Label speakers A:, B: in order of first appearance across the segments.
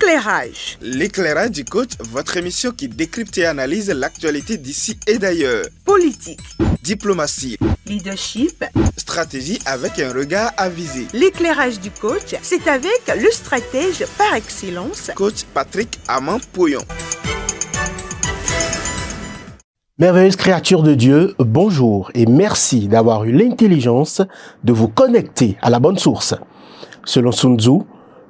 A: L'éclairage.
B: L'éclairage du coach, votre émission qui décrypte et analyse l'actualité d'ici et d'ailleurs.
A: Politique.
B: Diplomatie.
A: Leadership.
B: Stratégie avec un regard avisé.
A: L'éclairage du coach, c'est avec le stratège par excellence,
B: Coach Patrick Amand-Pouyon.
C: Merveilleuse créature de Dieu, bonjour et merci d'avoir eu l'intelligence de vous connecter à la bonne source. Selon Sun Tzu,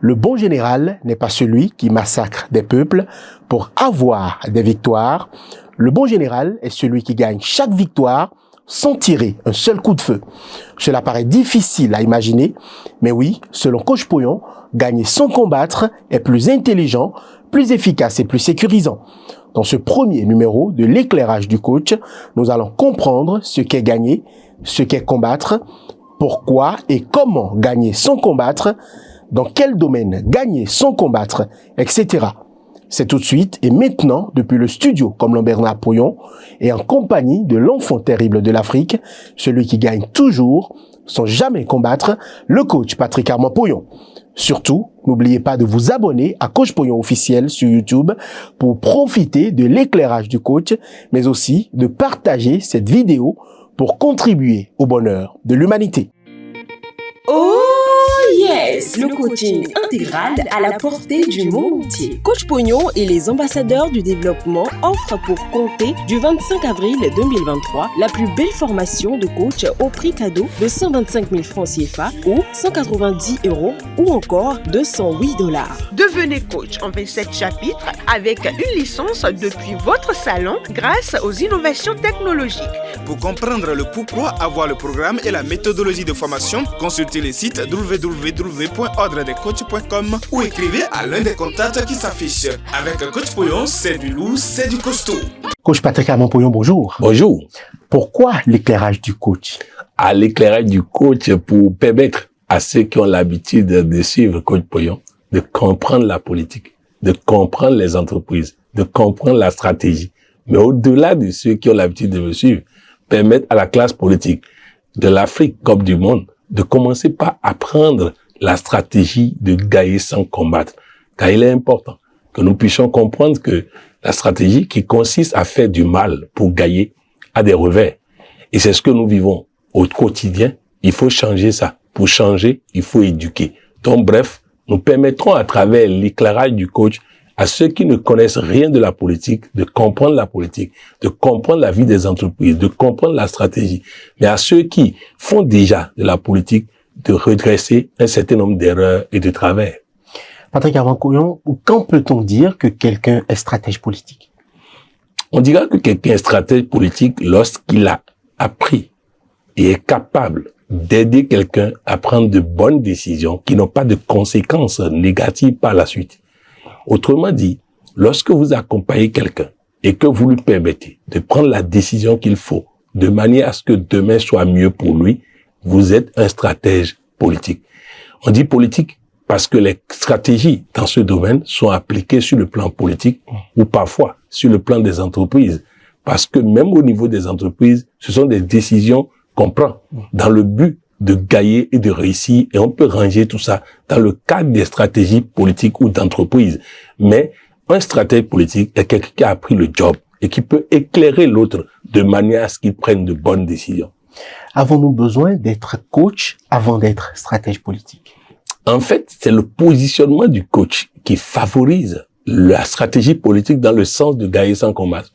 C: le bon général n'est pas celui qui massacre des peuples pour avoir des victoires. Le bon général est celui qui gagne chaque victoire sans tirer un seul coup de feu. Cela paraît difficile à imaginer, mais oui, selon Coach Pouyon, gagner sans combattre est plus intelligent, plus efficace et plus sécurisant. Dans ce premier numéro de l'éclairage du coach, nous allons comprendre ce qu'est gagner, ce qu'est combattre, pourquoi et comment gagner sans combattre, dans quel domaine gagner sans combattre, etc. C'est tout de suite et maintenant depuis le studio comme Bernard Pouyon et en compagnie de l'enfant terrible de l'Afrique, celui qui gagne toujours sans jamais combattre, le coach Patrick Amand-Pouyon. Surtout, n'oubliez pas de vous abonner à Coach Pouyon officiel sur YouTube pour profiter de l'éclairage du coach, mais aussi de partager cette vidéo pour contribuer au bonheur de l'humanité.
D: Oh yes! Le coaching intégral à la portée du monde entier. Coach Pouyon et les ambassadeurs du développement offrent pour compter du 25 avril 2023 la plus belle formation de coach au prix cadeau de 125 000 francs CFA ou 190 € ou encore 208 $.
A: Devenez coach en 27 chapitres avec une licence depuis votre salon grâce aux innovations technologiques.
B: Pour comprendre le pourquoi avoir le programme et la méthodologie de formation, consultez les sites www.ordredecoach.com ou écrivez à l'un des contacts qui s'affichent. Avec Coach Pouyon, c'est du lourd, c'est du costaud.
C: Coach Patrick Amand-Pouyon, bonjour.
E: Bonjour.
C: Pourquoi l'éclairage du coach?
E: À l'éclairage du coach pour permettre à ceux qui ont l'habitude de suivre Coach Pouyon de comprendre la politique, de comprendre les entreprises, de comprendre la stratégie. Mais au-delà de ceux qui ont l'habitude de me suivre, permettre à la classe politique de l'Afrique comme du monde de commencer par apprendre la stratégie de gagner sans combattre. Car il est important que nous puissions comprendre que la stratégie qui consiste à faire du mal pour gagner a des revers. Et c'est ce que nous vivons au quotidien. Il faut changer ça. Pour changer, il faut éduquer. Donc bref, nous permettrons à travers l'éclairage du coach à ceux qui ne connaissent rien de la politique, de comprendre la politique, de comprendre la vie des entreprises, de comprendre la stratégie, mais à ceux qui font déjà de la politique, de redresser un certain nombre d'erreurs et de travers.
C: Patrick Amand-Pouyon, quand peut-on dire que quelqu'un est stratège politique?
E: On dira que quelqu'un est stratège politique lorsqu'il a appris et est capable d'aider quelqu'un à prendre de bonnes décisions qui n'ont pas de conséquences négatives par la suite. Autrement dit, lorsque vous accompagnez quelqu'un et que vous lui permettez de prendre la décision qu'il faut de manière à ce que demain soit mieux pour lui, vous êtes un stratège politique. On dit politique parce que les stratégies dans ce domaine sont appliquées sur le plan politique ou parfois sur le plan des entreprises. Parce que même au niveau des entreprises, ce sont des décisions qu'on prend dans le but de gagner et de réussir, et on peut ranger tout ça dans le cadre des stratégies politiques ou d'entreprise. Mais un stratège politique est quelqu'un qui a appris le job et qui peut éclairer l'autre de manière à ce qu'il prenne de bonnes décisions.
C: Avons-nous besoin d'être coach avant d'être stratège politique?
E: En fait, c'est le positionnement du coach qui favorise la stratégie politique dans le sens de gagner sans combattre.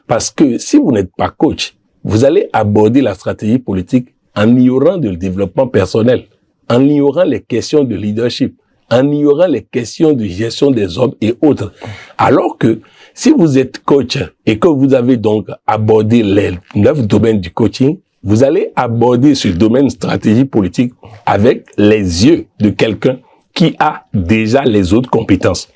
E: Parce que si vous n'êtes pas coach, vous allez aborder la stratégie politique en ignorant le développement personnel, en ignorant les questions de leadership, en ignorant les questions de gestion des hommes et autres. Alors que si vous êtes coach et que vous avez donc abordé les 9 domaines du coaching, vous allez aborder ce domaine stratégie politique avec les yeux de quelqu'un qui a déjà les autres compétences.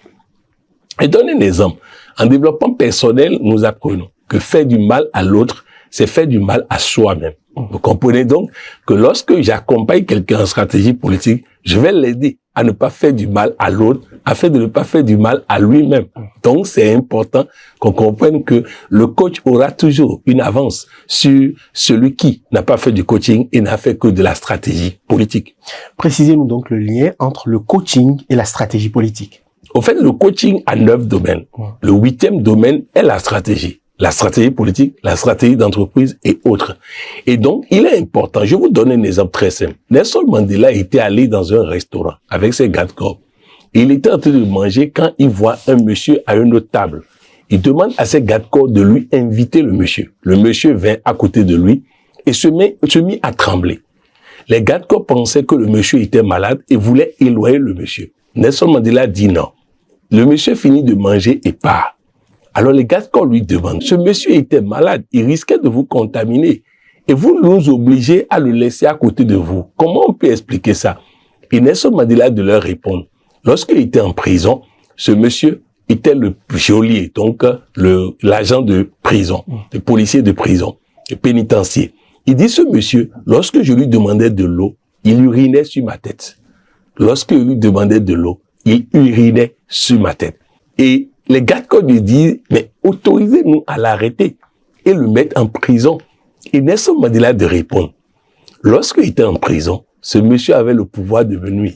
E: Et donner un exemple. En développement personnel, nous apprenons que faire du mal à l'autre, c'est faire du mal à soi-même. Vous comprenez donc que lorsque j'accompagne quelqu'un en stratégie politique, je vais l'aider à ne pas faire du mal à l'autre, afin de ne pas faire du mal à lui-même. Donc, c'est important qu'on comprenne que le coach aura toujours une avance sur celui qui n'a pas fait du coaching et n'a fait que de la stratégie politique.
C: Précisez-nous donc le lien entre le coaching et la stratégie politique.
E: Au fait, le coaching a 9 domaines. Le 8e domaine est la stratégie politique, la stratégie d'entreprise et autres. Et donc, il est important. Je vais vous donner un exemple très simple. Nelson Mandela était allé dans un restaurant avec ses gardes corps. Il était en train de manger quand il voit un monsieur à une autre table. Il demande à ses gardes corps de lui inviter le monsieur. Le monsieur vient à côté de lui et se mit à trembler. Les gardes corps pensaient que le monsieur était malade et voulaient éloigner le monsieur. Nelson Mandela dit non. Le monsieur finit de manger et part. Alors les gardes-corps lui demandent, ce monsieur était malade, il risquait de vous contaminer. Et vous nous obligez à le laisser à côté de vous. Comment on peut expliquer ça? Et Nelson Mandela de leur répondre. Lorsqu'il était en prison, ce monsieur était le geôlier, donc l'agent de prison, le policier de prison, le pénitencier. Il dit, ce monsieur, lorsque je lui demandais de l'eau, il urinait sur ma tête. Lorsque je lui demandais de l'eau, il urinait sur ma tête. Et les gardes-corps lui disent, mais autorisez-nous à l'arrêter et le mettre en prison. Et Nelson Mandela de répondre, lorsqu'il était en prison, ce monsieur avait le pouvoir de me nuire.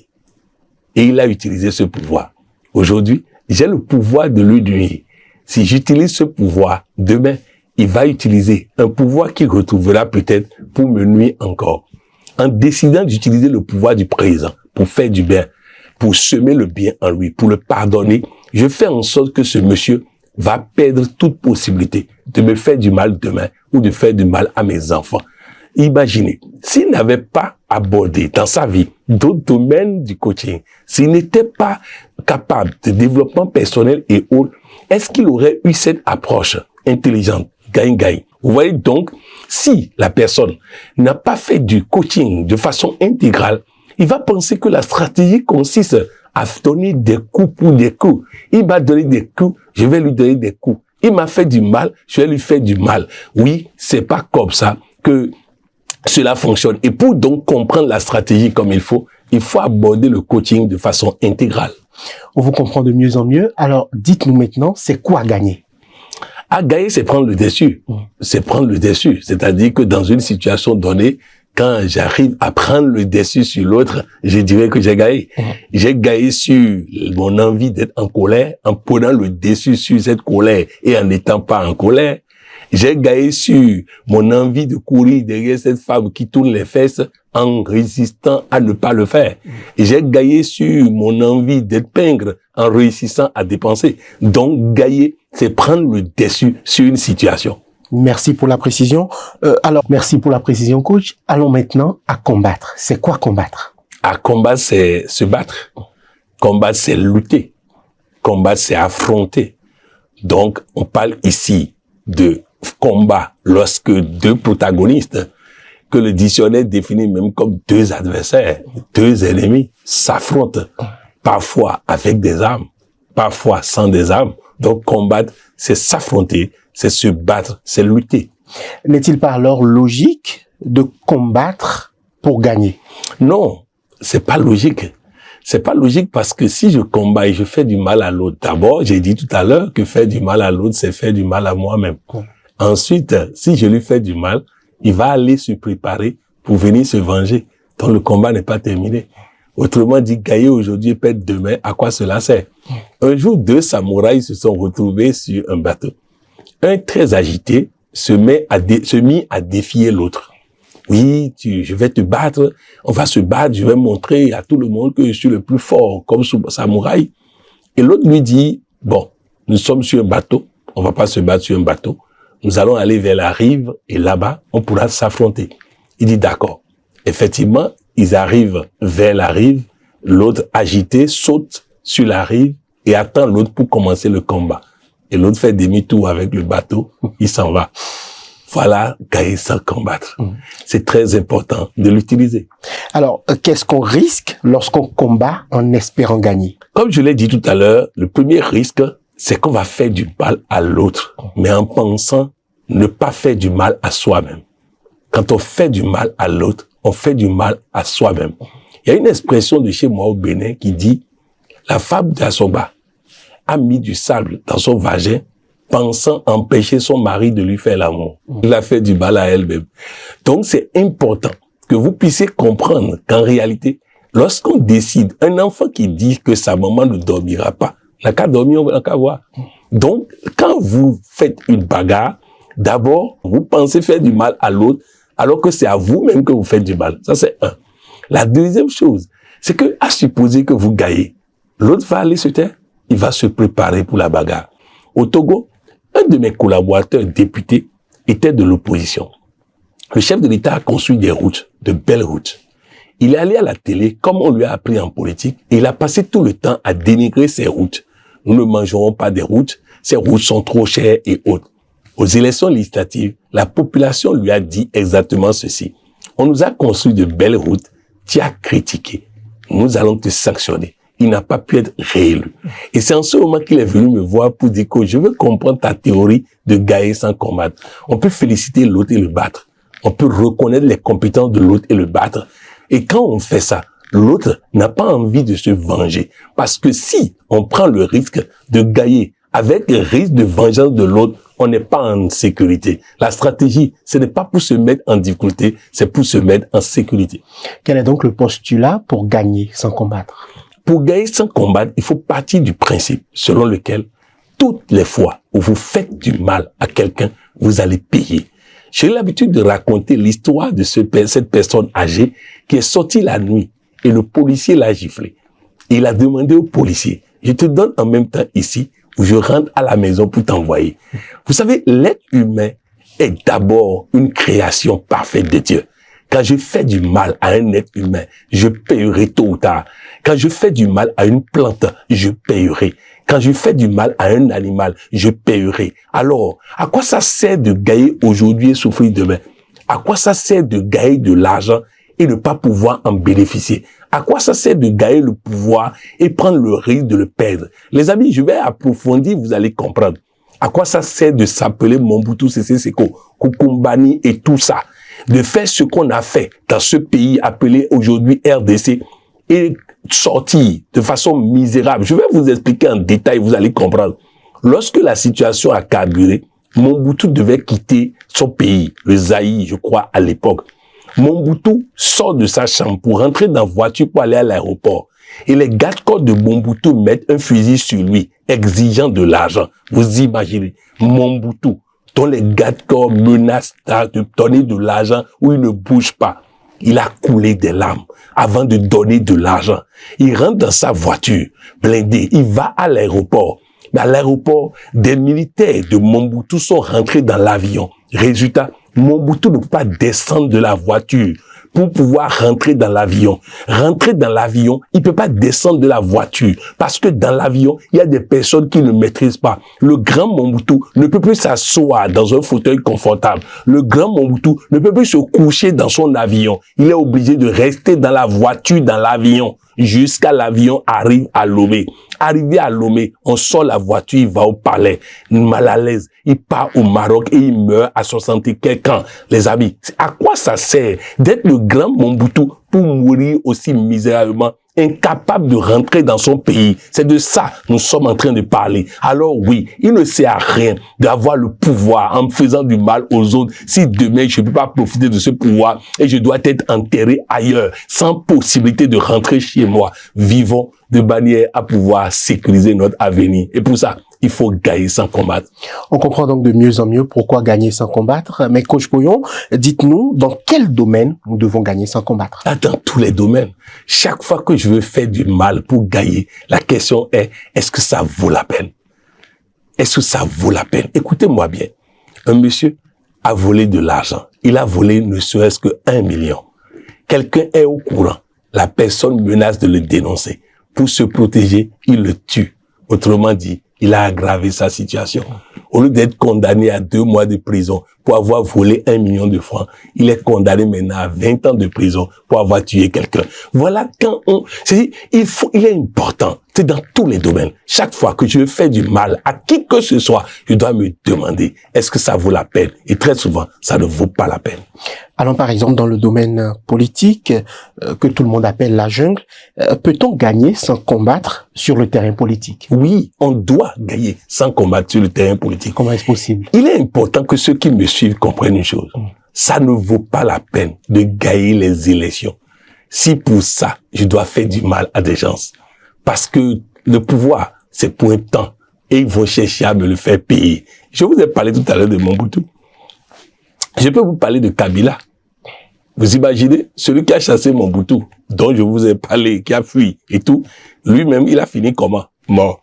E: Et il a utilisé ce pouvoir. Aujourd'hui, j'ai le pouvoir de lui nuire. Si j'utilise ce pouvoir, demain, il va utiliser un pouvoir qu'il retrouvera peut-être pour me nuire encore. En décidant d'utiliser le pouvoir du présent pour faire du bien, pour semer le bien en lui, pour le pardonner, je fais en sorte que ce monsieur va perdre toute possibilité de me faire du mal demain ou de faire du mal à mes enfants. Imaginez, s'il n'avait pas abordé dans sa vie d'autres domaines du coaching, s'il n'était pas capable de développement personnel et autres, est-ce qu'il aurait eu cette approche intelligente, gagne-gagne? Vous voyez donc, si la personne n'a pas fait du coaching de façon intégrale, il va penser que la stratégie consiste à donner des coups pour des coups. Il m'a donné des coups, je vais lui donner des coups. Il m'a fait du mal, je vais lui faire du mal. Oui, c'est pas comme ça que cela fonctionne. Et pour donc comprendre la stratégie comme il faut aborder le coaching de façon intégrale.
C: On vous comprend de mieux en mieux. Alors, dites-nous maintenant, c'est quoi gagner?
E: À gagner, c'est prendre le dessus. C'est prendre le dessus. C'est-à-dire que dans une situation donnée, quand j'arrive à prendre le dessus sur l'autre, je dirais que j'ai gagné. J'ai gagné sur mon envie d'être en colère, en prenant le dessus sur cette colère et en n'étant pas en colère. J'ai gagné sur mon envie de courir derrière cette femme qui tourne les fesses en résistant à ne pas le faire. Et j'ai gagné sur mon envie d'être pingre en réussissant à dépenser. Donc, gagner, c'est prendre le dessus sur une situation.
C: Merci pour la précision. Merci pour la précision, coach. Allons maintenant à combattre. C'est quoi combattre?
E: À combattre, c'est se battre. Combattre, c'est lutter. Combattre, c'est affronter. Donc, on parle ici de combat lorsque deux protagonistes, que le dictionnaire définit même comme deux adversaires, deux ennemis, s'affrontent. Parfois avec des armes, parfois sans des armes. Donc, combattre, c'est s'affronter. C'est se battre, c'est lutter.
C: N'est-il pas alors logique de combattre pour gagner?
E: Non, c'est pas logique. C'est pas logique parce que si je combats et je fais du mal à l'autre, d'abord, j'ai dit tout à l'heure que faire du mal à l'autre, c'est faire du mal à moi-même. Ensuite, si je lui fais du mal, il va aller se préparer pour venir se venger. Donc le combat n'est pas terminé. Autrement dit, gagner aujourd'hui et perdre demain, à quoi cela sert? Un jour, deux samouraïs se sont retrouvés sur un bateau. Un très agité se mit à défier l'autre. Oui, je vais te battre, on va se battre, je vais montrer à tout le monde que je suis le plus fort comme samouraï. Et l'autre lui dit, bon, nous sommes sur un bateau, on va pas se battre sur un bateau, nous allons aller vers la rive et là-bas, on pourra s'affronter. Il dit d'accord. Effectivement, ils arrivent vers la rive, l'autre agité saute sur la rive et attend l'autre pour commencer le combat. Et l'autre fait demi-tour avec le bateau, il s'en va. Voilà, gagner sans combattre. C'est très important de l'utiliser.
C: Alors, qu'est-ce qu'on risque lorsqu'on combat en espérant gagner?
E: Comme je l'ai dit tout à l'heure, le premier risque, c'est qu'on va faire du mal à l'autre, mais en pensant ne pas faire du mal à soi-même. Quand on fait du mal à l'autre, on fait du mal à soi-même. Il y a une expression de chez moi au Bénin qui dit « La femme d'Assoba a mis du sable dans son vagin, pensant empêcher son mari de lui faire l'amour. Il a fait du mal à elle-même. » Donc, c'est important que vous puissiez comprendre qu'en réalité, lorsqu'on décide, un enfant qui dit que sa maman ne dormira pas, n'a qu'à dormir, on n'a qu'à voir. Donc, quand vous faites une bagarre, d'abord, vous pensez faire du mal à l'autre, alors que c'est à vous-même que vous faites du mal. Ça, c'est un. La deuxième chose, c'est que, à supposer que vous gagnez, l'autre va aller se taire, il va se préparer pour la bagarre. Au Togo, un de mes collaborateurs députés était de l'opposition. Le chef de l'État a construit des routes, de belles routes. Il est allé à la télé, comme on lui a appris en politique, et il a passé tout le temps à dénigrer ces routes. Nous ne mangerons pas des routes, ces routes sont trop chères et autres. Aux élections législatives, la population lui a dit exactement ceci. On nous a construit de belles routes, tu as critiqué. Nous allons te sanctionner. Il n'a pas pu être réélu. Et c'est en ce moment qu'il est venu me voir pour dire que je veux comprendre ta théorie de gagner sans combattre. On peut féliciter l'autre et le battre. On peut reconnaître les compétences de l'autre et le battre. Et quand on fait ça, l'autre n'a pas envie de se venger. Parce que si on prend le risque de gagner avec le risque de vengeance de l'autre, on n'est pas en sécurité. La stratégie, ce n'est pas pour se mettre en difficulté, c'est pour se mettre en sécurité.
C: Quel est donc le postulat pour gagner sans combattre?
E: Pour gagner sans combattre, il faut partir du principe selon lequel toutes les fois où vous faites du mal à quelqu'un, vous allez payer. J'ai l'habitude de raconter l'histoire de cette personne âgée qui est sortie la nuit et le policier l'a giflé. Il a demandé au policier, je te donne en même temps ici où je rentre à la maison pour t'envoyer. Vous savez, l'être humain est d'abord une création parfaite de Dieu. Quand je fais du mal à un être humain, je payerai tôt ou tard. Quand je fais du mal à une plante, je payerai. Quand je fais du mal à un animal, je payerai. Alors, à quoi ça sert de gagner aujourd'hui et souffrir demain? À quoi ça sert de gagner de l'argent et ne pas pouvoir en bénéficier? À quoi ça sert de gagner le pouvoir et prendre le risque de le perdre? Les amis, je vais approfondir, vous allez comprendre. À quoi ça sert de s'appeler Mobutu Sese Seko, Kukumbani et tout ça? De faire ce qu'on a fait dans ce pays appelé aujourd'hui RDC et sortir de façon misérable. Je vais vous expliquer en détail, vous allez comprendre. Lorsque la situation a carburé, Mobutu devait quitter son pays, le Zaïre, je crois, à l'époque. Mobutu sort de sa chambre pour rentrer dans la voiture pour aller à l'aéroport. Et les gardes-corps de Mobutu mettent un fusil sur lui, exigeant de l'argent. Vous imaginez, Mobutu, dont les gardes-corps menacent de donner de l'argent où il ne bouge pas. Il a coulé des larmes avant de donner de l'argent. Il rentre dans sa voiture blindée. Il va à l'aéroport. Mais à l'aéroport, des militaires de Mobutu sont rentrés dans l'avion. Résultat, Mobutu ne peut pas descendre de la voiture pour pouvoir rentrer dans l'avion. Rentrer dans l'avion, il peut pas descendre de la voiture parce que dans l'avion, il y a des personnes qui ne maîtrisent pas. Le grand Mobutu ne peut plus s'asseoir dans un fauteuil confortable. Le grand Mobutu ne peut plus se coucher dans son avion. Il est obligé de rester dans la voiture, dans l'avion, jusqu'à l'avion arrive à Lomé. Arrivé à Lomé, on sort la voiture, il va au palais, mal à l'aise, il part au Maroc et il meurt à 60 et quelques ans. Les amis, à quoi ça sert d'être le grand Mobutu pour mourir aussi misérablement, incapable de rentrer dans son pays? C'est de ça que nous sommes en train de parler. Alors oui, il ne sert à rien d'avoir le pouvoir en faisant du mal aux autres si demain je ne peux pas profiter de ce pouvoir et je dois être enterré ailleurs sans possibilité de rentrer chez moi. Vivons de manière à pouvoir sécuriser notre avenir. Et pour ça, il faut gagner sans combattre.
C: On comprend donc de mieux en mieux pourquoi gagner sans combattre. Mais coach Poyon, dites-nous dans quel domaine nous devons gagner sans combattre?
E: Dans tous les domaines. Chaque fois que je veux faire du mal pour gagner, la question est, est-ce que ça vaut la peine? Est-ce que ça vaut la peine? Écoutez-moi bien. Un monsieur a volé de l'argent. Il a volé ne serait-ce que 1 million. Quelqu'un est au courant. La personne menace de le dénoncer. Pour se protéger, il le tue. Autrement dit, il a aggravé sa situation. Au lieu d'être condamné à 2 mois de prison pour avoir volé 1 million de francs, il est condamné maintenant à 20 ans de prison pour avoir tué quelqu'un. Voilà quand il est important. C'est dans tous les domaines. Chaque fois que je fais du mal à qui que ce soit, je dois me demander, est-ce que ça vaut la peine? Et très souvent, ça ne vaut pas la peine.
C: Alors, par exemple, dans le domaine politique, que tout le monde appelle la jungle, peut-on gagner sans combattre sur le terrain politique?
E: Oui, on doit gagner sans combattre sur le terrain politique.
C: Comment est-ce possible?
E: Il est important que ceux qui me suivent comprennent une chose. Ça ne vaut pas la peine de gagner les élections si pour ça, je dois faire du mal à des gens. Parce que le pouvoir c'est pour un temps. Et ils vont chercher à me le faire payer. Je vous ai parlé tout à l'heure de Mobutu. Je peux vous parler de Kabila. Vous imaginez, celui qui a chassé Mobutu, dont je vous ai parlé, qui a fui et tout, lui-même, il a fini comment? Mort.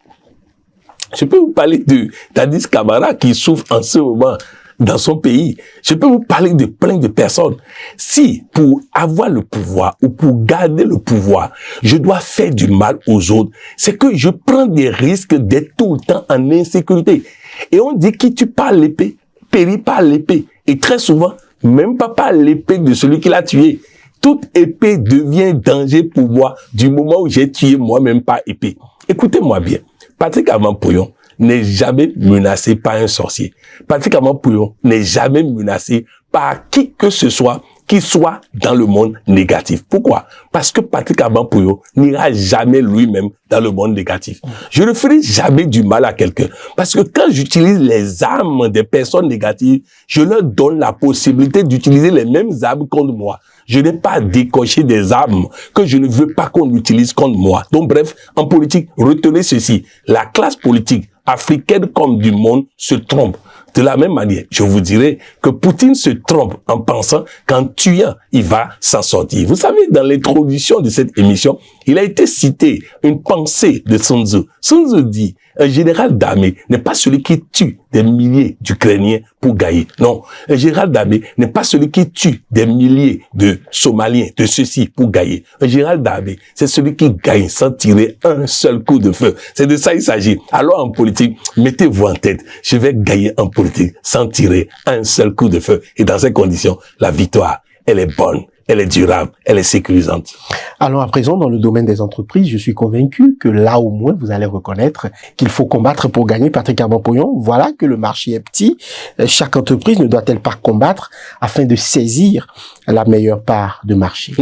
E: Je peux vous parler de Dadis Camara qui souffre en ce moment dans son pays. Je peux vous parler de plein de personnes. Si, pour avoir le pouvoir ou pour garder le pouvoir, je dois faire du mal aux autres, c'est que je prends des risques d'être tout le temps en insécurité. Et on dit qui tue par l'épée, périt par l'épée. Et très souvent, même pas par l'épée de celui qui l'a tué. Toute épée devient danger pour moi du moment où j'ai tué moi-même par épée. Écoutez-moi bien. Patrick Amampouyon n'est jamais menacé par un sorcier. Patrick Amampouyon n'est jamais menacé par qui que ce soit qui soit dans le monde négatif. Pourquoi? Parce que Patrick Amampouyon n'ira jamais lui-même dans le monde négatif. Je ne ferai jamais du mal à quelqu'un. Parce que quand j'utilise les armes des personnes négatives, je leur donne la possibilité d'utiliser les mêmes armes contre moi. Je n'ai pas décoché des armes que je ne veux pas qu'on utilise contre moi. Donc bref, en politique, retenez ceci. La classe politique africaine comme du monde se trompe. De la même manière, je vous dirais que Poutine se trompe en pensant qu'en tuant, il va s'en sortir. Vous savez, dans l'introduction de cette émission, il a été cité une pensée de Sun Tzu. Sun Tzu dit, un général d'armée n'est pas celui qui tue des milliers d'Ukrainiens pour gagner. Non, un général d'armée n'est pas celui qui tue des milliers de Somaliens, de ceux-ci pour gagner. Un général d'armée, c'est celui qui gagne sans tirer un seul coup de feu. C'est de ça il s'agit. Alors en politique, mettez-vous en tête, je vais gagner en politique sans tirer un seul coup de feu. Et dans ces conditions, la victoire, elle est bonne, elle est durable, elle est sécurisante.
C: Alors à présent, dans le domaine des entreprises, je suis convaincu que là au moins, vous allez reconnaître qu'il faut combattre pour gagner. Patrick Amampouyon, voilà que le marché est petit. Chaque entreprise ne doit-elle pas combattre afin de saisir la meilleure part de marché?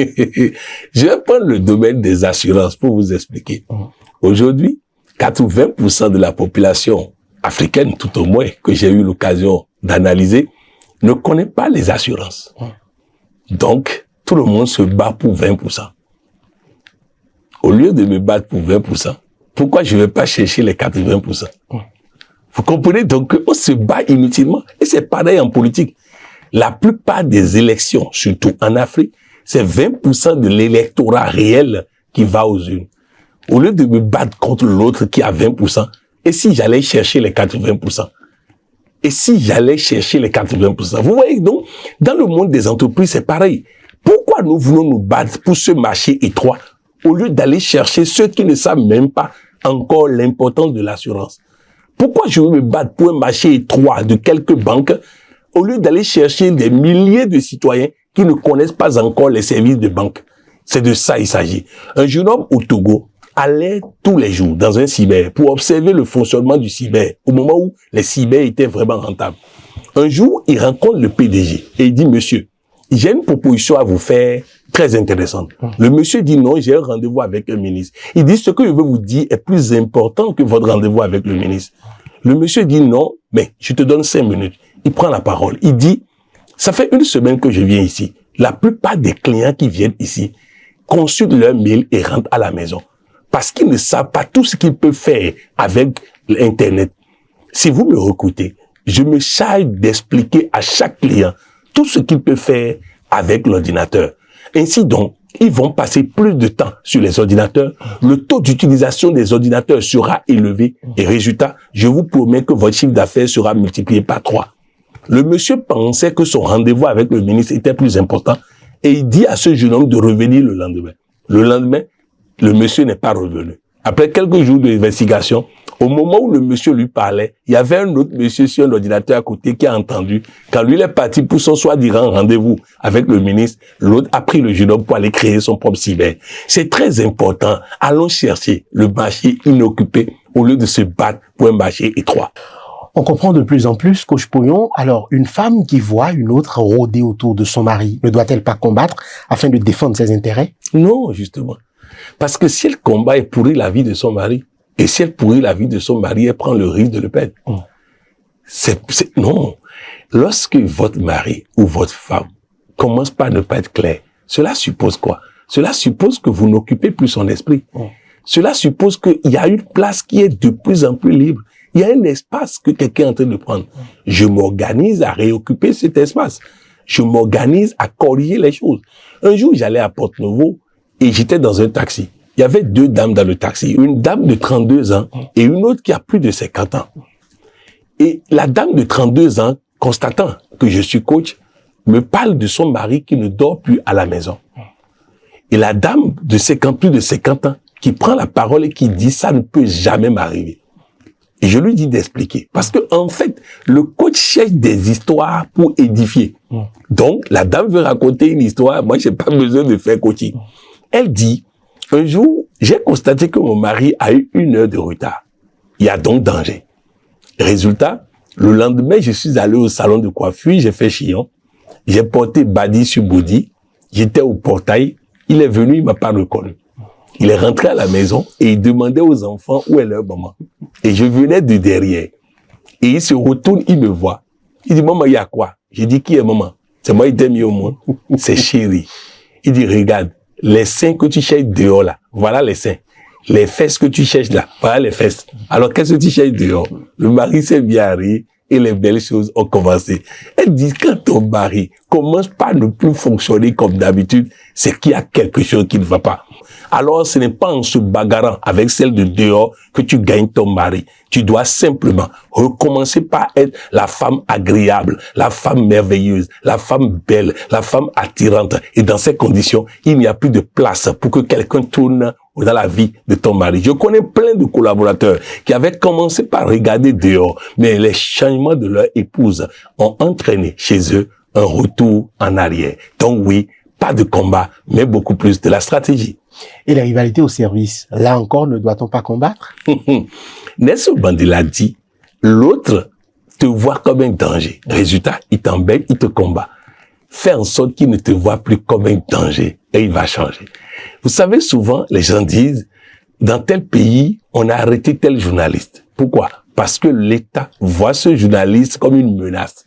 E: Je vais prendre le domaine des assurances pour vous expliquer. Aujourd'hui, 80% de la population africaine, tout au moins, que j'ai eu l'occasion d'analyser, ne connaît pas les assurances. Donc, tout le monde se bat pour 20%. Au lieu de me battre pour 20%, pourquoi je ne vais pas chercher les 80%? Vous comprenez donc qu'on se bat inutilement. Et c'est pareil en politique. La plupart des élections, surtout en Afrique, c'est 20% de l'électorat réel qui va aux urnes. Au lieu de me battre contre l'autre qui a 20%, et si j'allais chercher les 80%? Et si j'allais chercher les 80%? Vous voyez donc, dans le monde des entreprises, c'est pareil. Pourquoi nous voulons nous battre pour ce marché étroit au lieu d'aller chercher ceux qui ne savent même pas encore l'importance de l'assurance? Pourquoi je veux me battre pour un marché étroit de quelques banques au lieu d'aller chercher des milliers de citoyens qui ne connaissent pas encore les services de banque? C'est de ça il s'agit. Un jeune homme au Togo allait tous les jours dans un cyber pour observer le fonctionnement du cyber au moment où les cyber étaient vraiment rentables. Un jour, il rencontre le PDG et il dit, monsieur, j'ai une proposition à vous faire très intéressante. Le monsieur dit non, j'ai un rendez-vous avec un ministre. Il dit, ce que je veux vous dire est plus important que votre rendez-vous avec le ministre. Le monsieur dit non, mais je te donne 5 minutes. Il prend la parole. Il dit, ça fait 1 semaine que je viens ici. La plupart des clients qui viennent ici consultent leur mail et rentrent à la maison. Parce qu'ils ne savent pas tout ce qu'ils peuvent faire avec l'Internet. Si vous me recrutez, je me charge d'expliquer à chaque client tout ce qu'il peut faire avec l'ordinateur. Ainsi donc, ils vont passer plus de temps sur les ordinateurs. Le taux d'utilisation des ordinateurs sera élevé. Et résultat, je vous promets que votre chiffre d'affaires sera multiplié par 3. Le monsieur pensait que son rendez-vous avec le ministre était plus important. Et il dit à ce jeune homme de revenir le lendemain. Le lendemain, le monsieur n'est pas revenu. Après quelques jours d'investigation, au moment où le monsieur lui parlait, il y avait un autre monsieur sur un ordinateur à côté qui a entendu. Quand lui il est parti pour son soi-disant rendez-vous avec le ministre, l'autre a pris le jeune homme pour aller créer son propre cyber. C'est très important. Allons chercher le marché inoccupé au lieu de se battre pour un marché étroit.
C: On comprend de plus en plus, Coach Pouyon, alors une femme qui voit une autre rôder autour de son mari, ne doit-elle pas combattre afin de défendre ses intérêts?
E: Non, justement. Parce que si elle combat et pourrit la vie de son mari, et si elle pourrit la vie de son mari, elle prend le risque de le perdre. Non. Lorsque votre mari ou votre femme commence par ne pas être clair, cela suppose quoi? Cela suppose que vous n'occupez plus son esprit. Cela suppose qu'il y a une place qui est de plus en plus libre. Il y a un espace que quelqu'un est en train de prendre. Je m'organise à réoccuper cet espace. Je m'organise à corriger les choses. Un jour, j'allais à Porte-Nouveau et j'étais dans un taxi. Il y avait 2 dames dans le taxi. Une dame de 32 ans et une autre qui a plus de 50 ans. Et la dame de 32 ans, constatant que je suis coach, me parle de son mari qui ne dort plus à la maison. Et la dame de plus de 50 ans qui prend la parole et qui dit « ça ne peut jamais m'arriver ». Et je lui dis d'expliquer. Parce que en fait, le coach cherche des histoires pour édifier. Donc, la dame veut raconter une histoire. Moi, j'ai pas besoin de faire coaching. Elle dit, un jour, j'ai constaté que mon mari a eu 1 heure de retard. Il y a donc danger. Résultat, le lendemain, je suis allé au salon de coiffure, j'ai fait chignon. J'ai porté badi sur body. J'étais au portail. Il est venu, il m'a pas reconnu. Il est rentré à la maison et il demandait aux enfants où est leur maman. Et je venais de derrière. Et il se retourne, il me voit. Il dit, maman, il y a quoi? J'ai dit, qui est maman? C'est moi, il t'aime mieux au monde. C'est chéri. Il dit, regarde, les seins que tu cherches dehors là, voilà les seins. Les fesses que tu cherches là, voilà les fesses. Alors, qu'est-ce que tu cherches dehors? Le mari s'est bien ri et les belles choses ont commencé. Elle dit, quand ton mari commence par ne plus fonctionner comme d'habitude, c'est qu'il y a quelque chose qui ne va pas. Alors, ce n'est pas en se bagarrant avec celle de dehors que tu gagnes ton mari. Tu dois simplement recommencer par être la femme agréable, la femme merveilleuse, la femme belle, la femme attirante. Et dans ces conditions, il n'y a plus de place pour que quelqu'un tourne dans la vie de ton mari. Je connais plein de collaborateurs qui avaient commencé par regarder dehors, mais les changements de leur épouse ont entraîné chez eux un retour en arrière. Donc oui, pas de combat, mais beaucoup plus de la stratégie.
C: Et la rivalité au service, là encore, ne doit-on pas combattre?
E: Nelson Mandela dit, l'autre te voit comme un danger. Résultat, il t'embête, il te combat. Fais en sorte qu'il ne te voit plus comme un danger et il va changer. Vous savez, souvent, les gens disent, dans tel pays, on a arrêté tel journaliste. Pourquoi? Parce que l'État voit ce journaliste comme une menace.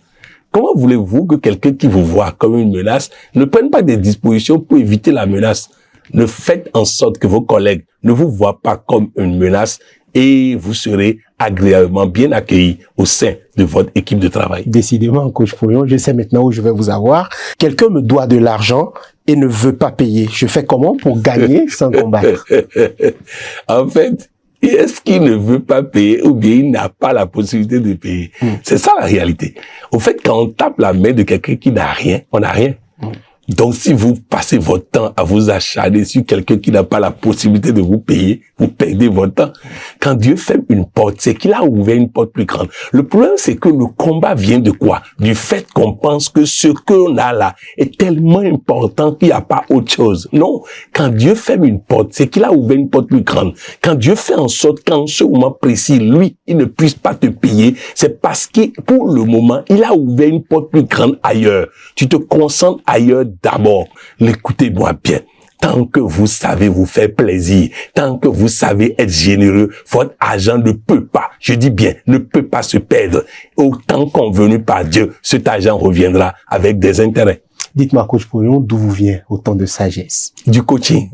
E: Comment voulez-vous que quelqu'un qui vous voit comme une menace ne prenne pas des dispositions pour éviter la menace? Ne faites en sorte que vos collègues ne vous voient pas comme une menace et vous serez agréablement bien accueillis au sein de votre équipe de travail.
C: Décidément, coach Pouillon, je sais maintenant où je vais vous avoir. Quelqu'un me doit de l'argent et ne veut pas payer. Je fais comment pour gagner sans combattre?
E: En fait, est-ce qu'il ne veut pas payer ou bien il n'a pas la possibilité de payer? C'est ça la réalité. Au fait, quand on tape la main de quelqu'un qui n'a rien, on n'a rien. Donc, si vous passez votre temps à vous acharner sur quelqu'un qui n'a pas la possibilité de vous payer, vous perdez votre temps. Quand Dieu ferme une porte, c'est qu'il a ouvert une porte plus grande. Le problème, c'est que le combat vient de quoi? Du fait qu'on pense que ce qu'on a là est tellement important qu'il n'y a pas autre chose. Non. Quand Dieu ferme une porte, c'est qu'il a ouvert une porte plus grande. Quand Dieu fait en sorte qu'en ce moment précis, lui, il ne puisse pas te payer, c'est parce que, pour le moment, il a ouvert une porte plus grande ailleurs. Tu te concentres ailleurs d'abord. Écoutez-moi bien. Tant que vous savez vous faire plaisir, tant que vous savez être généreux, votre argent ne peut pas, je dis bien, ne peut pas se perdre. Autant convenu par Dieu, cet argent reviendra avec des intérêts.
C: Dites-moi, coach Pouillon, d'où vous vient autant de sagesse?
E: Du coaching.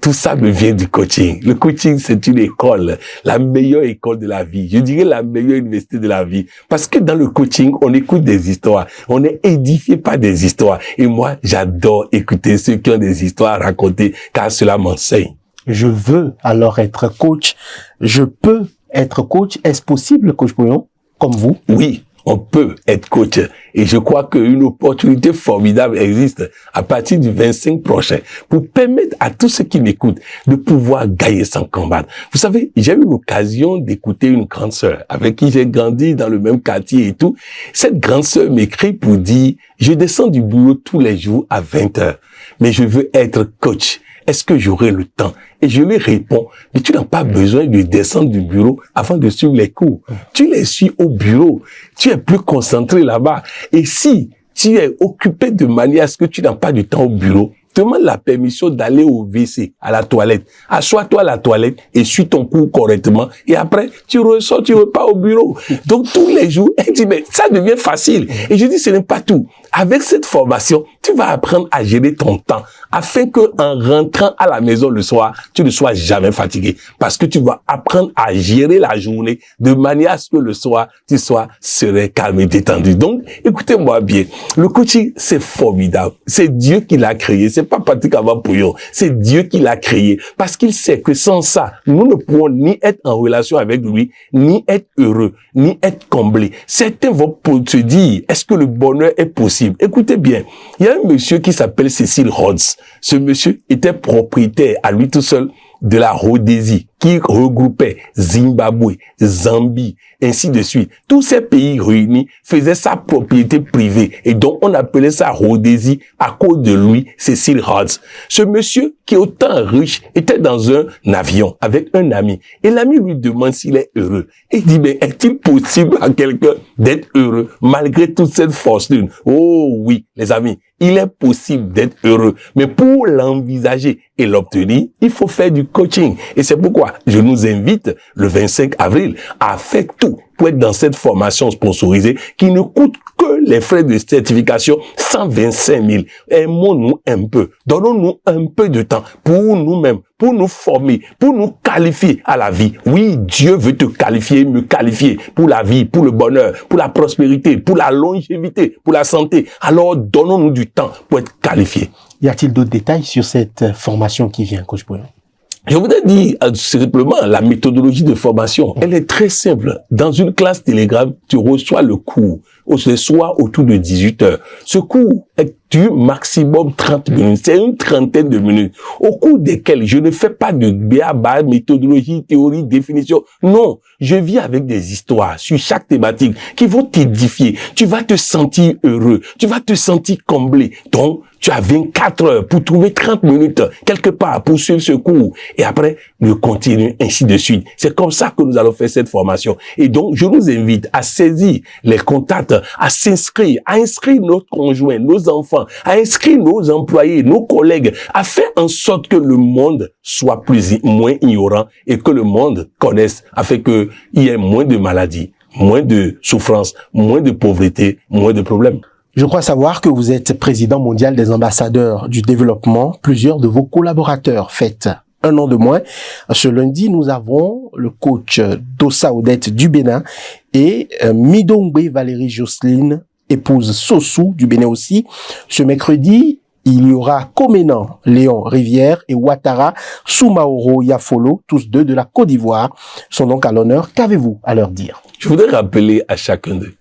E: Tout ça me vient du coaching. Le coaching, c'est une école, la meilleure école de la vie. Je dirais la meilleure université de la vie. Parce que dans le coaching, on écoute des histoires. On est édifié par des histoires. Et moi, j'adore écouter ceux qui ont des histoires à raconter, car cela m'enseigne.
C: Je veux alors être coach. Je peux être coach. Est-ce possible, coach Pouillon, comme vous?
E: Oui. On peut être coach. Et je crois qu'une opportunité formidable existe à partir du 25 prochain pour permettre à tous ceux qui m'écoutent de pouvoir gagner sans combattre. Vous savez, j'ai eu l'occasion d'écouter une grande sœur avec qui j'ai grandi dans le même quartier et tout. Cette grande sœur m'écrit pour dire, je descends du boulot tous les jours à 20h, mais je veux être coach. Est-ce que j'aurai le temps? Et je lui réponds, mais tu n'as pas besoin de descendre du bureau avant de suivre les cours. Tu les suis au bureau. Tu es plus concentré là-bas. Et si tu es occupé de manière à ce que tu n'as pas de temps au bureau, demande la permission d'aller au WC, à la toilette. Assois-toi à la toilette et suis ton cours correctement. Et après, tu ressors, tu repars au bureau. Donc, tous les jours, elle dit, mais ça devient facile. Et je dis, ce n'est pas tout. Avec cette formation, tu vas apprendre à gérer ton temps afin que, en rentrant à la maison le soir, tu ne sois jamais fatigué. Parce que tu vas apprendre à gérer la journée de manière à ce que le soir, tu sois serein, calme et détendu. Donc, écoutez-moi bien. Le coaching, c'est formidable. C'est Dieu qui l'a créé. C'est pas Patrick Avampouillon. C'est Dieu qui l'a créé. Parce qu'il sait que sans ça, nous ne pourrons ni être en relation avec lui, ni être heureux, ni être comblés. Certains vont se dire, est-ce que le bonheur est possible? Écoutez bien, il y a un monsieur qui s'appelle Cecil Rhodes. Ce monsieur était propriétaire à lui tout seul de la Rhodésie, qui regroupait Zimbabwe, Zambie, ainsi de suite. Tous ces pays réunis faisaient sa propriété privée, et donc on appelait ça Rhodésie à cause de lui, Cecil Rhodes. Ce monsieur, qui est autant riche, était dans un avion avec un ami, et l'ami lui demande s'il est heureux. Il dit, mais est-il possible à quelqu'un d'être heureux malgré toute cette fortune? Oh oui, les amis, il est possible d'être heureux, mais pour l'envisager et l'obtenir, il faut faire du coaching. Et c'est pourquoi je nous invite le 25 avril à faire tout pour être dans cette formation sponsorisée qui ne coûte que les frais de certification 125 000. Aimons-nous un peu. Donnons-nous un peu de temps pour nous-mêmes, pour nous former, pour nous qualifier à la vie. Oui, Dieu veut te qualifier, me qualifier pour la vie, pour le bonheur, pour la prospérité, pour la longévité, pour la santé. Alors, donnons-nous du temps pour être qualifiés.
C: Y a-t-il d'autres détails sur cette formation qui vient, Coach Pouillon?
E: Je voudrais dire simplement la méthodologie de formation. Elle est très simple. Dans une classe Telegram, tu reçois le cours ce soir autour de 18 heures. Ce cours est du maximum 30 minutes. C'est une trentaine de minutes au cours desquelles je ne fais pas de béaba, méthodologie, théorie, définition. Non, je viens avec des histoires sur chaque thématique qui vont t'édifier. Tu vas te sentir heureux. Tu vas te sentir comblé. Donc, tu as 24 heures pour trouver 30 minutes quelque part pour suivre ce cours. Et après, je continue ainsi de suite. C'est comme ça que nous allons faire cette formation. Et donc, je nous invite à saisir les contacts, à s'inscrire, à inscrire nos conjoints, nos enfants, à inscrire nos employés, nos collègues, à faire en sorte que le monde soit moins ignorant et que le monde connaisse, afin qu'il y ait moins de maladies, moins de souffrances, moins de pauvreté, moins de problèmes.
C: Je crois savoir que vous êtes président mondial des ambassadeurs du développement. Plusieurs de vos collaborateurs fêtent un an de moins. Ce lundi, nous avons le coach Dossa Odette du Bénin et Midongbe Valérie Jocelyne, épouse Sossou du Bénin aussi. Ce mercredi, il y aura Comenan Léon Rivière et Ouattara Soumaoro Yafolo, tous deux de la Côte d'Ivoire, sont donc à l'honneur. Qu'avez-vous à leur dire?
E: Je voudrais rappeler à chacun d'eux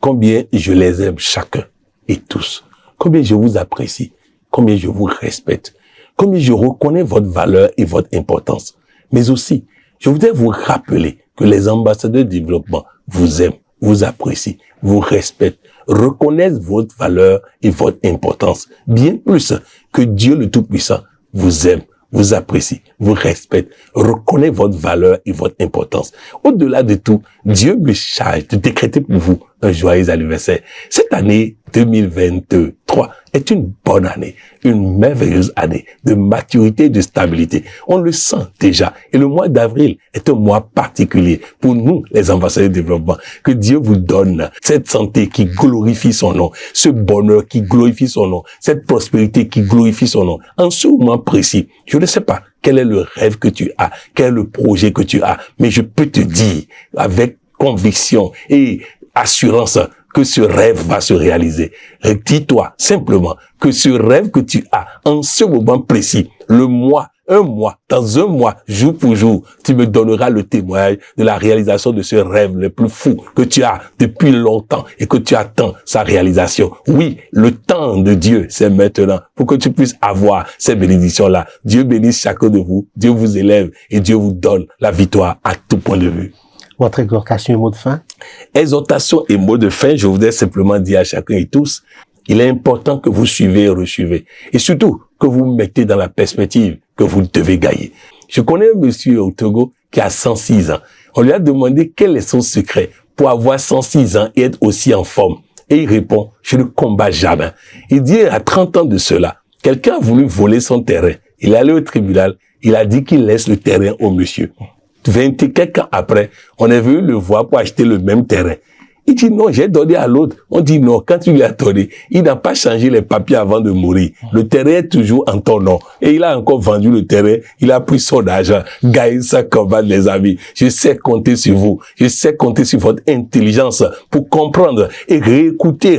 E: combien je les aime chacun et tous, combien je vous apprécie, combien je vous respecte, combien je reconnais votre valeur et votre importance. Mais aussi, je voudrais vous rappeler que les ambassadeurs de développement vous aiment, vous apprécient, vous respectent, reconnaissent votre valeur et votre importance, bien plus que Dieu le Tout-Puissant vous aime, vous apprécie, vous respecte, reconnaît votre valeur et votre importance. Au-delà de tout, Dieu me charge de décréter pour vous un joyeux anniversaire. Cette année 2023 est une bonne année, une merveilleuse année de maturité et de stabilité. On le sent déjà. Et le mois d'avril est un mois particulier pour nous, les ambassadeurs de développement. Que Dieu vous donne cette santé qui glorifie son nom, ce bonheur qui glorifie son nom, cette prospérité qui glorifie son nom. En ce moment précis, je ne sais pas quel est le rêve que tu as, quel est le projet que tu as, mais je peux te dire avec conviction et assurance que ce rêve va se réaliser. Dis-toi simplement que ce rêve que tu as en ce moment précis, un mois, dans un mois, jour pour jour, tu me donneras le témoignage de la réalisation de ce rêve le plus fou que tu as depuis longtemps et que tu attends sa réalisation. Oui, le temps de Dieu, c'est maintenant pour que tu puisses avoir ces bénédictions-là. Dieu bénisse chacun de vous, Dieu vous élève et Dieu vous donne la victoire à tout point de vue.
C: Votre exhortation et mot de fin?
E: Exhortation et mot de fin, je voudrais simplement dire à chacun et tous, il est important que vous suivez et resuivez. Et surtout, que vous mettez dans la perspective que vous devez gagner. Je connais un monsieur au Togo qui a 106 ans. On lui a demandé quel est son secret pour avoir 106 ans et être aussi en forme. Et il répond, je ne combats jamais. Il dit à 30 ans de cela, Quelqu'un a voulu voler son terrain. Il est allé au tribunal. Il a dit qu'il laisse le terrain au monsieur. 20 et quelques ans après, on est venu le voir pour acheter le même terrain. Il dit non, j'ai donné à l'autre. On dit non, quand tu lui as donné, il n'a pas changé les papiers avant de mourir. Le terrain est toujours en ton nom. Et il a encore vendu le terrain, il a pris son argent. Gaïssa combat, les amis. Je sais compter sur vous. Je sais compter sur votre intelligence pour comprendre et réécouter,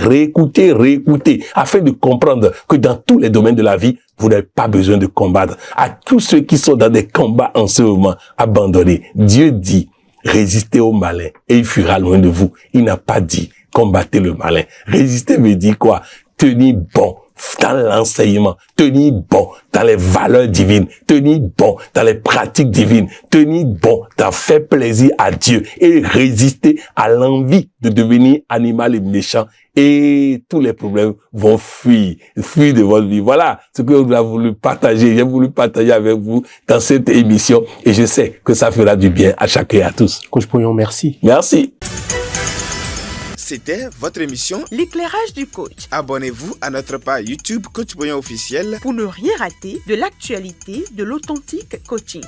E: afin de comprendre que dans tous les domaines de la vie, vous n'avez pas besoin de combattre. À tous ceux qui sont dans des combats en ce moment, abandonnez. Dieu dit, résistez au malin et il fuira loin de vous. Il n'a pas dit combattez le malin. Résister veut dire quoi? Tenir bon dans l'enseignement, tenir bon dans les valeurs divines, tenir bon dans les pratiques divines, tenir bon dans faire plaisir à Dieu et résister à l'envie de devenir animal et méchant, et tous les problèmes vont fuir de votre vie. Voilà ce que nous avons voulu partager. J'ai voulu partager avec vous dans cette émission et je sais que ça fera du bien à chacun et à tous.
C: Coach Poyon, merci.
E: Merci.
B: C'était votre émission
A: L'éclairage du coach.
B: Abonnez-vous à notre page YouTube Coach Poyon officiel
A: Pour ne rien rater de l'actualité de l'authentique coaching.